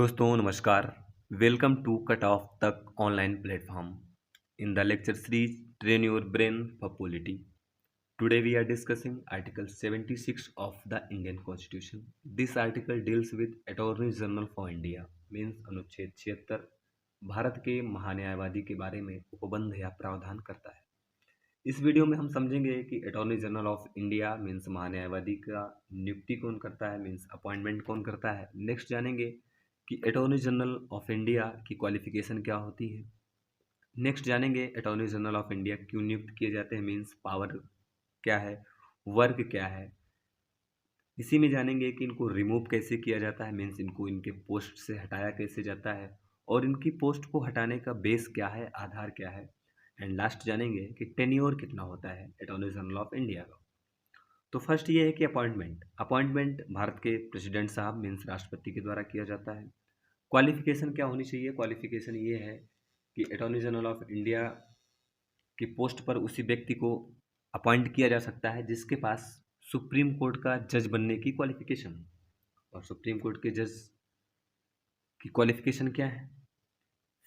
दोस्तों नमस्कार। Welcome to cut off तक online platform in the lecture series train your brain for polity. Today we are discussing article 76 of the Indian constitution. This article deals with attorney general for India means अनुच्छेद 76 भारत के महान्यायवादी के बारे में उपबंध या प्रावधान करता है। इस वीडियो में हम समझेंगे कि attorney general of India means महान्यायवादी का नियुक्ति कौन करता है, मीन्स अपॉइंटमेंट कौन करता है। नेक्स्ट जानेंगे कि अटॉर्नी जनरल ऑफ इंडिया की क्वालिफिकेशन क्या होती है। नेक्स्ट जानेंगे अटॉर्नी जनरल ऑफ इंडिया क्यों नियुक्त किए जाते हैं, मीन्स पावर क्या है, वर्क क्या है। इसी में जानेंगे कि इनको रिमूव कैसे किया जाता है, मीन्स इनको इनके पोस्ट से हटाया कैसे जाता है और इनकी पोस्ट को हटाने का बेस क्या है, आधार क्या है। एंड लास्ट जानेंगे कि टेन्योर कितना होता है अटॉर्नी जनरल ऑफ इंडिया का। तो फर्स्ट ये है कि अपॉइंटमेंट भारत के प्रेसिडेंट साहब मीन्स राष्ट्रपति के द्वारा किया जाता है। क्वालिफिकेशन क्या होनी चाहिए, क्वालिफिकेशन ये है कि अटॉर्नी जनरल ऑफ इंडिया की पोस्ट पर उसी व्यक्ति को अपॉइंट किया जा सकता है जिसके पास सुप्रीम कोर्ट का जज बनने की क्वालिफिकेशन। और सुप्रीम कोर्ट के जज की क्वालिफिकेशन क्या है?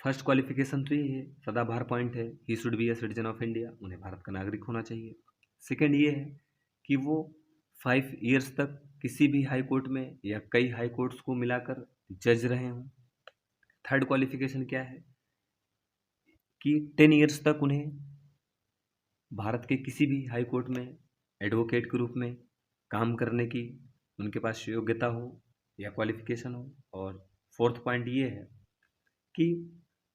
फर्स्ट क्वालिफिकेशन तो ये है, सदाबहार पॉइंट है, he should be a citizen of India, उन्हें भारत का नागरिक होना चाहिए। सेकेंड ये है कि वो 5 ईयर्स तक किसी भी हाई कोर्ट में या कई हाई कोर्ट्स को मिलाकर जज रहे हों। थर्ड क्वालिफिकेशन क्या है कि 10 ईयर्स तक उन्हें भारत के किसी भी हाई कोर्ट में एडवोकेट के रूप में काम करने की उनके पास योग्यता हो या क्वालिफिकेशन हो। और फोर्थ पॉइंट ये है कि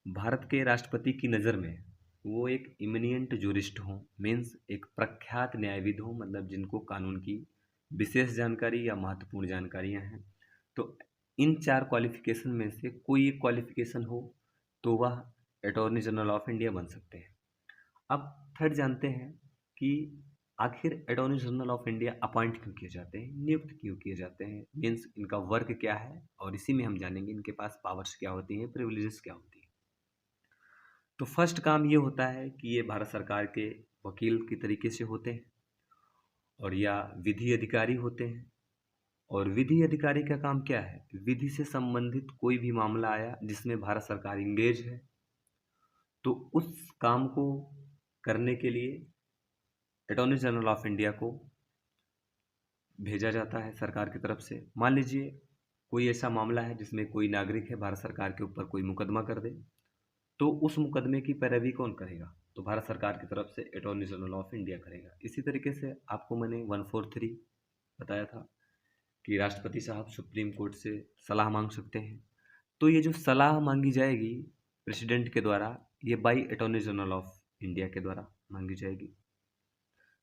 भारत के राष्ट्रपति की नज़र में वो एक इमिनिएंट जूरिस्ट हो, मीन्स एक प्रख्यात न्यायविद हो, मतलब जिनको कानून की विशेष जानकारी या महत्वपूर्ण जानकारियां हैं। तो इन 4 क्वालिफिकेशन में से कोई एक क्वालिफिकेशन हो तो वह अटॉर्नी जनरल ऑफ इंडिया बन सकते हैं। अब थर्ड जानते हैं कि आखिर attorney general of India appoint क्यों किए जाते हैं, नियुक्त क्यों किए जाते हैं, मीन्स इनका वर्क क्या है। और इसी में हम जानेंगे इनके पास पावर्स क्या होती हैं, प्रिविलेजेस क्या होती हैं। तो फर्स्ट काम ये होता है कि ये भारत सरकार के वकील की तरीके से होते हैं और या विधि अधिकारी होते हैं। और विधि अधिकारी का काम क्या है? विधि से संबंधित कोई भी मामला आया जिसमें भारत सरकार इंगेज है तो उस काम को करने के लिए अटॉर्नी जनरल ऑफ इंडिया को भेजा जाता है सरकार की तरफ से। मान लीजिए कोई ऐसा मामला है जिसमें कोई नागरिक है भारत सरकार के ऊपर कोई मुकदमा कर दे, तो उस मुकदमे की पैरवी कौन करेगा? तो भारत सरकार की तरफ से अटॉर्नी जनरल ऑफ इंडिया करेगा। इसी तरीके से आपको मैंने 143 बताया था कि राष्ट्रपति साहब सुप्रीम कोर्ट से सलाह मांग सकते हैं। तो ये जो सलाह मांगी जाएगी प्रेसिडेंट के द्वारा, ये by attorney general of India के द्वारा मांगी जाएगी।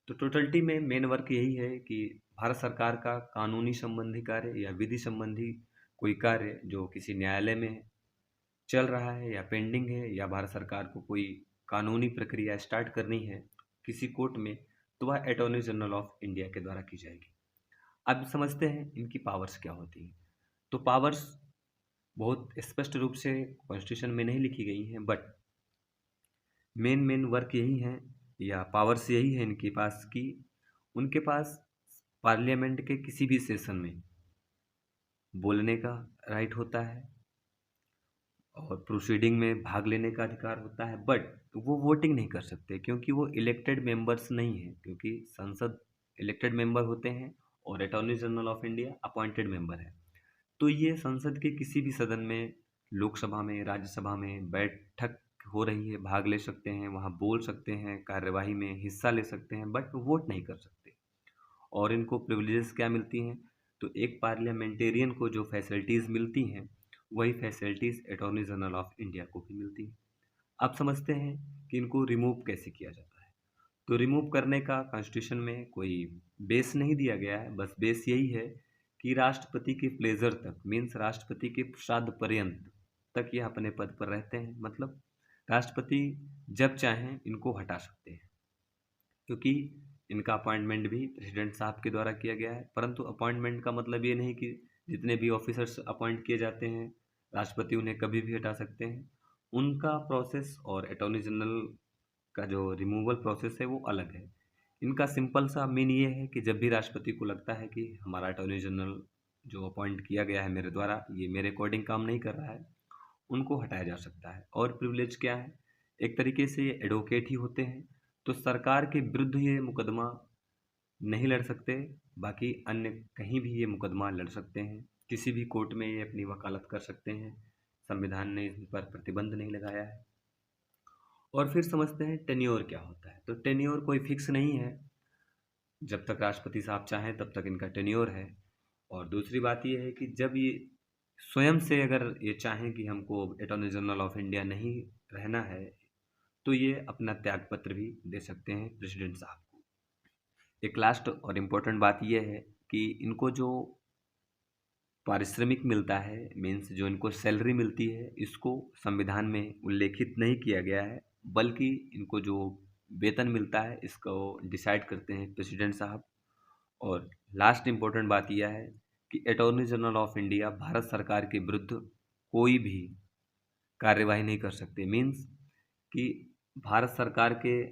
तो टोटलिटी में मेन वर्क यही है कि भारत सरकार का कानूनी संबंधी कार्य या विधि संबंधी कोई कार्य जो किसी न्यायालय में चल रहा है या पेंडिंग है, या भारत सरकार को कोई कानूनी प्रक्रिया स्टार्ट करनी है किसी कोर्ट में, तो वह अटॉर्नी जनरल ऑफ इंडिया के द्वारा की जाएगी। अब समझते हैं इनकी पावर्स क्या होती हैं। तो पावर्स बहुत स्पष्ट रूप से कॉन्स्टिट्यूशन में नहीं लिखी गई हैं, बट मेन वर्क यही है या पावर्स यही है इनके पास कि उनके पास पार्लियामेंट के किसी भी सेशन में बोलने का राइट होता है और प्रोसीडिंग में भाग लेने का अधिकार होता है, बट वो वोटिंग नहीं कर सकते क्योंकि वो इलेक्टेड मेंबर्स नहीं हैं, क्योंकि संसद इलेक्टेड मेंबर होते हैं और attorney general of India appointed member है। तो ये संसद के किसी भी सदन में, लोकसभा में, राज्यसभा में बैठक हो रही है, भाग ले सकते हैं, वहाँ बोल सकते हैं, कार्यवाही में हिस्सा ले सकते हैं, बट वोट नहीं कर सकते। और इनको प्रिविलेजेस क्या मिलती हैं? तो एक पार्लियामेंटेरियन को जो फैसिलिटीज़ मिलती हैं वही facilities attorney general of India को भी मिलती हैं। अब समझते हैं कि इनको रिमूव कैसे किया जाता है। तो रिमूव करने का कॉन्स्टिट्यूशन में कोई बेस नहीं दिया गया है, बस बेस यही है कि राष्ट्रपति के प्लेजर तक, मीन्स राष्ट्रपति के श्राद्ध पर्यंत तक ये अपने पद पर रहते हैं। मतलब राष्ट्रपति जब चाहें इनको हटा सकते हैं, क्योंकि इनका अपॉइंटमेंट भी प्रेसिडेंट साहब के द्वारा किया गया है। परंतु अपॉइंटमेंट का मतलब ये नहीं कि जितने भी ऑफिसर्स अपॉइंट किए जाते हैं राष्ट्रपति उन्हें कभी भी हटा सकते हैं। उनका प्रोसेस और अटॉर्नी जनरल का जो रिमूवल प्रोसेस है वो अलग है। इनका सिंपल सा मीन ये है कि जब भी राष्ट्रपति को लगता है कि हमारा अटॉर्नी जनरल जो अपॉइंट किया गया है मेरे द्वारा, ये मेरे अकॉर्डिंग काम नहीं कर रहा है, उनको हटाया जा सकता है। और प्रिविलेज क्या है? एक तरीके से ये एडवोकेट ही होते हैं, तो सरकार के विरुद्ध ये मुकदमा नहीं लड़ सकते, बाकी अन्य कहीं भी ये मुकदमा लड़ सकते हैं, किसी भी कोर्ट में ये अपनी वकालत कर सकते हैं। संविधान ने इन पर प्रतिबंध नहीं लगाया है। और फिर समझते हैं टेन्योर क्या होता है। तो टेन्योर कोई फिक्स नहीं है, जब तक राष्ट्रपति साहब चाहें तब तक इनका टेन्योर है। और दूसरी बात ये है कि जब ये स्वयं से अगर ये चाहें कि हमको अटॉर्नी जनरल ऑफ इंडिया नहीं रहना है, तो ये अपना त्यागपत्र भी दे सकते हैं प्रेसिडेंट साहब को। एक लास्ट और इम्पोर्टेंट बात ये है कि इनको जो पारिश्रमिक मिलता है, मीन्स जो इनको सैलरी मिलती है, इसको संविधान में उल्लेखित नहीं किया गया है, बल्कि इनको जो वेतन मिलता है इसको डिसाइड करते हैं प्रेसिडेंट साहब। और लास्ट इम्पोर्टेंट बात यह है कि attorney general of India Bharat सरकार के विरुद्ध कोई भी कार्यवाही नहीं कर सकते। मीन्स कि भारत सरकार के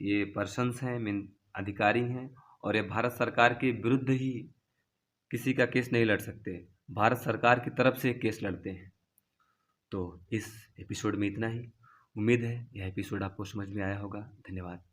ये पर्सन्स हैं, मीन अधिकारी हैं, और ये भारत सरकार के विरुद्ध ही किसी का केस नहीं लड़ सकते, भारत सरकार की तरफ से केस लड़ते हैं। तो इस एपिसोड में इतना ही। उम्मीद है यह एपिसोड आपको समझ में आया होगा। धन्यवाद।